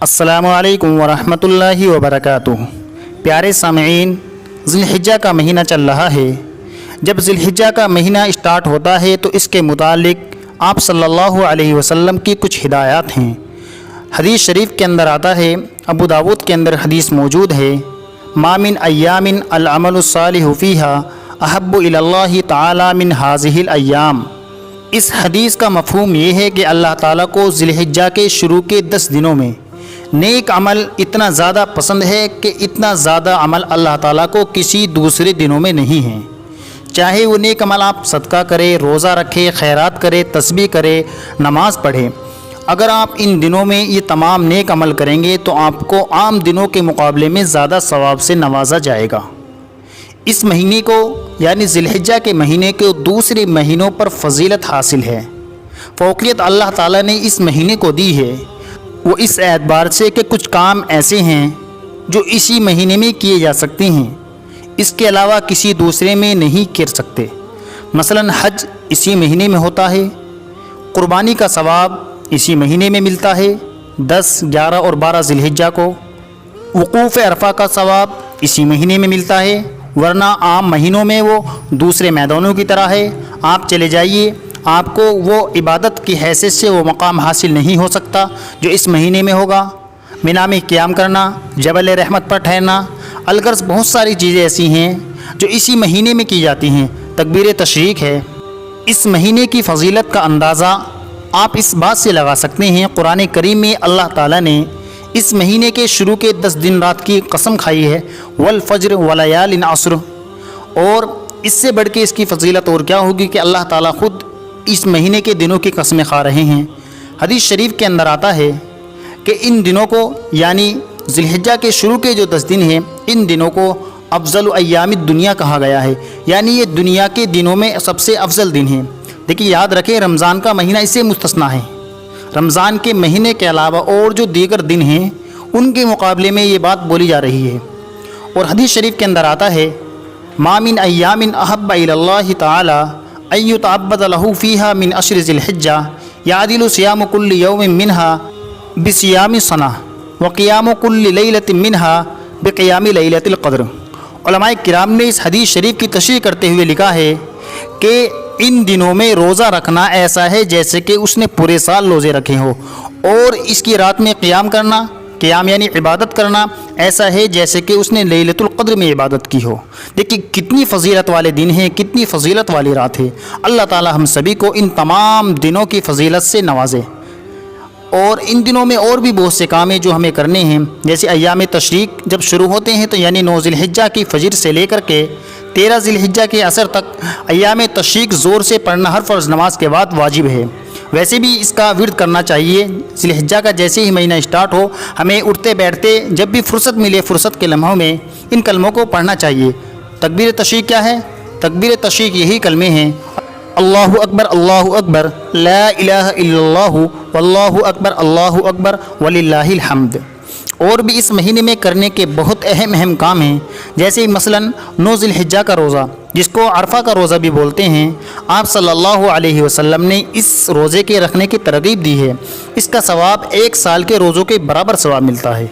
अस्सलामु अलैकुम वरहमतुल्लाहि वबरकातुहू। प्यारे सामईन, ज़िलहिज्जा का महीना चल रहा है। जब ज़िलहिज्जा का महीना स्टार्ट होता है तो इसके मुतालिक आप सल्लल्लाहु अलैहि वसल्लम की कुछ हिदायत हैं। हदीस शरीफ के अंदर आता है, अबू दाऊद के अंदर हदीस मौजूद है, मा मिन अय्यामिन अल अमलु सालिहु फ़ीहा अहब्बु इलल्लाहि तआला मिन हाज़िहिल अय्याम। इस हदीस का मफ़हूम ये है कि अल्लाह ताला को ज़िलहिज्जा के शुरू के 10 दिनों में नेक अमल इतना ज़्यादा पसंद है कि इतना ज़्यादा अमल अल्लाह ताला को किसी दूसरे दिनों में नहीं है। चाहे वो नेक अमल आप सदका करें, रोज़ा रखें, खैरात करें, तस्बीह करें, नमाज़ पढ़ें, अगर आप इन दिनों में ये तमाम नेक अमल करेंगे तो आपको आम दिनों के मुकाबले में ज़्यादा सवाब से नवाजा जाएगा। इस महीने को यानी ज़िलहिज्जा के महीने के दूसरे महीनों पर फजीलत हासिल है। फ़ौक़ियत अल्लाह ताला ने इस महीने को दी है वो इस एतबार से कि कुछ काम ऐसे हैं जो इसी महीने में किए जा सकते हैं, इसके अलावा किसी दूसरे में नहीं कर सकते। मसलन हज इसी महीने में होता है, कुर्बानी का सवाब इसी महीने में मिलता है 10, 11 और 12 ज़िलहिज्जा को। वक़ूफ़ अरफ़ा का सवाब इसी महीने में मिलता है, वरना आम महीनों में वो दूसरे मैदानों की तरह है। आप चले जाइए, आपको वो इबादत की हैसियत से वो मकाम हासिल नहीं हो सकता जो इस महीने में होगा। मिना में क़याम करना, जबल रहमत पर ठहरना, अलगर्ज़ बहुत सारी चीज़ें ऐसी हैं जो इसी महीने में की जाती हैं। तकबीर तशरीक है। इस महीने की फ़जीलत का अंदाज़ा आप इस बात से लगा सकते हैं, कुरान करीम में अल्लाह ताला ने इस महीने के शुरू के 10 दिन रात की कसम खाई है, वल फ़ज्र वलयालिन अस्र। और इससे बढ़ के इसकी फ़जीलत और क्या होगी कि अल्लाह ताला ख़ुद इस महीने के दिनों की कसमें खा रहे हैं। हदीस शरीफ के अंदर आता है कि इन दिनों को यानी ज़िलहिज्जा के शुरू के जो 10 दिन हैं, इन दिनों को अफ़ज़ल अय्यामिद दुनिया कहा गया है, यानी ये दुनिया के दिनों में सबसे अफजल दिन हैं। देखिए, याद रखें, रमज़ान का महीना इससे मुस्तस्ना है। रमज़ान के महीने के अलावा और जो दीगर दिन हैं उनके मुकाबले में ये बात बोली जा रही है। और हदीस शरीफ के अंदर आता है, मा मिन अय्यामिन अहब्बा इलल्लाहि तआला अय्युतअब्बद लहू फ़ीहा मिन अश्र ज़िलहिज्जा यादिलु सियामु कुल्लि यौमिन मिनहा बिसियामि सना व क़ियामु कुल्लि लैलतिन मिनहा बिक़ियामि लैलतिल क़द्र। उलमाए किराम ने इस हदीस शरीफ की तशरीह करते हुए लिखा है कि इन दिनों में रोज़ा रखना ऐसा है जैसे कि उसने पूरे साल रोज़े रखे हो, और इसकी रात में क़ियाम करना, क़ियाम यानी इबादत करना, ऐसा है जैसे कि उसने लैलतुल क़द्र में इबादत की हो। देखिए कितनी फ़जीलत वाले दिन हैं, कितनी फ़जीलत वाली रात है। अल्लाह ताला हम सभी को इन तमाम दिनों की फ़जीलत से नवाजे। और इन दिनों में और भी बहुत से काम हैं जो हमें करने हैं। जैसे अय्याम तशरीक जब शुरू होते हैं तो यानी 9 ज़िलहिज्जा की फ़जर से लेकर के 13 ज़िलहिज्जा के असर तक अय्याम तशरीक ज़ोर से पढ़ना हर फ़र्ज़ नमाज के बाद वाजिब है। वैसे भी इसका विर्द करना चाहिए। ज़िलहिज्जा का जैसे ही महीना स्टार्ट हो, हमें उठते बैठते जब भी फ़ुर्सत मिले, फ़ुर्सत के लम्हों में इन कलमों को पढ़ना चाहिए। तकबीर तशरीक क्या है? तकबीर तशरीक यही कलमे हैं, अल्लाहु अकबर ला इलाहा इल्लल्लाहु वल्लाहु अकबर वलिल्लाहिल हम्द। और भी इस महीने में करने के बहुत अहम काम हैं। जैसे मसलन 9 ज़िलहिज्जा का रोज़ा, जिसको अरफा का रोज़ा भी बोलते हैं, आप सल्लल्लाहु अलैहि वसल्लम ने इस रोज़े के रखने की तरगीब दी है। इसका सवाब 1 साल के रोज़ों के बराबर सवाब मिलता है।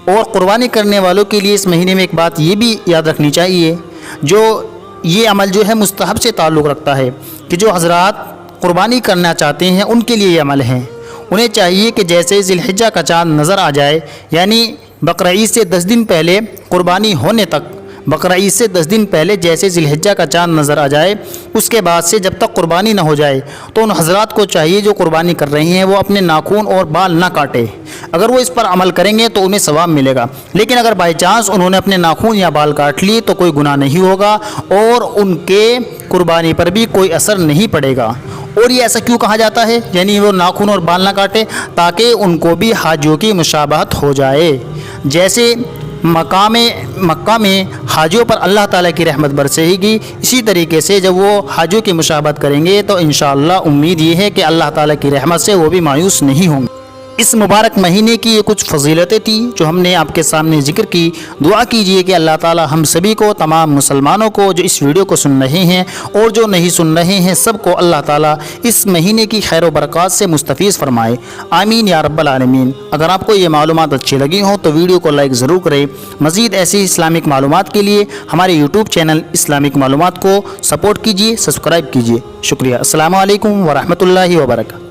और क़ुरबानी करने वालों के लिए इस महीने में एक बात ये भी याद रखनी चाहिए, जो ये अमल जो है मुस्तहब से ताल्लुक़ रखता है कि जो हज़रात क़ुरबानी करना चाहते हैं उनके लिए ये अमल है। उन्हें चाहिए कि जैसे ज़िलहिज्जा का चाँद नज़र आ जाए, यानी बकरा ईद से 10 दिन पहले क़ुरबानी होने तक, बकरा ईद से 10 दिन पहले जैसे ज़िलहिज्जा का चाँद नज़र आ जाए, उसके बाद से जब तक क़ुरबानी ना हो जाए तो उन हज़रात को चाहिए जो क़ुरबानी कर रहे हैं वो अपने नाखून और बाल ना काटे। अगर वो इस पर अमल करेंगे तो उन्हें सवाब मिलेगा। लेकिन अगर बाई चांस उन्होंने अपने नाखून या बाल काट लिए तो कोई गुनाह नहीं होगा और उनके क़ुरबानी पर भी कोई असर नहीं पड़ेगा। और ये ऐसा क्यों कहा जाता है, यानी वो नाखून और बाल ना काटे, ताकि उनको भी हाजियों की मुशाबहत हो जाए। जैसे मक्का में हाजियों पर अल्लाह ताला की रहमत बरसेगी, इसी तरीके से जब वो हाजियों की मुशाबहत करेंगे तो इंशाअल्लाह उम्मीद ये है कि अल्लाह ताला की रहमत से वो भी मायूस नहीं होंगे। اس مبارک مہینے کی یہ کچھ فضیلتیں تھیں جو ہم نے آپ کے سامنے ذکر کی۔ دعا کیجئے کہ اللہ تعالی ہم سبھی کو، تمام مسلمانوں کو جو اس ویڈیو کو سن رہے ہیں اور جو نہیں سن رہے ہیں، سب کو اللہ تعالی اس مہینے کی خیر و برکات سے مستفیض فرمائے، آمین یا رب العالمین۔ اگر آپ کو یہ معلومات اچھی لگی ہوں تو ویڈیو کو لائک ضرور کریں۔ مزید ایسی اسلامک معلومات کے لیے ہمارے یوٹیوب چینل اسلامک معلومات کو سپورٹ کیجئے، سبسکرائب کیجئے۔ شکریہ۔ السلام علیکم ورحمۃ اللہ وبرکاتہ۔